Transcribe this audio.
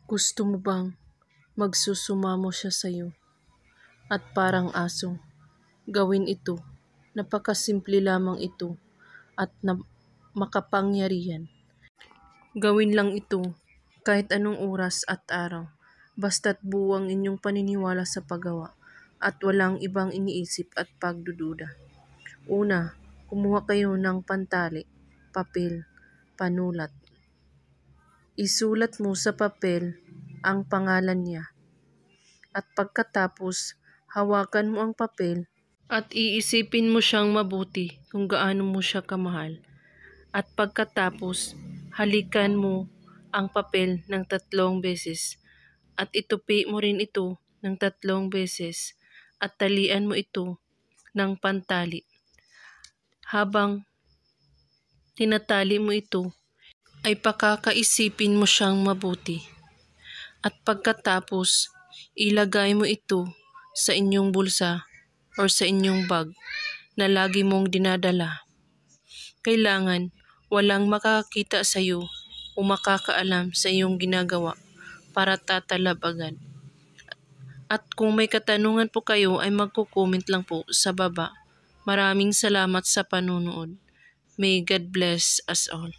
Gusto mo bang magsusumamo siya sa'yo at parang aso? Gawin ito. Napakasimple lamang ito at makapangyarihan. Gawin lang ito kahit anong oras at araw. Basta't buo ang inyong paniniwala sa paggawa at walang ibang iniisip at pagdududa. Una, kumuha kayo ng pantali, papel, panulat. Isulat mo sa papel ang pangalan niya. At pagkatapos, hawakan mo ang papel at iisipin mo siyang mabuti kung gaano mo siya kamahal. At pagkatapos, halikan mo ang papel ng 3 beses at itupi mo rin ito ng 3 beses at talian mo ito ng pantali. Habang tinatali mo ito, ay pakakaisipin mo siyang mabuti. At pagkatapos, ilagay mo ito sa inyong bulsa or sa inyong bag na lagi mong dinadala. Kailangan walang makakakita sa iyo o makakaalam sa iyong ginagawa para tatalab agad. At kung may katanungan po kayo ay magko-comment lang po sa baba. Maraming salamat sa panunood. May God bless us all.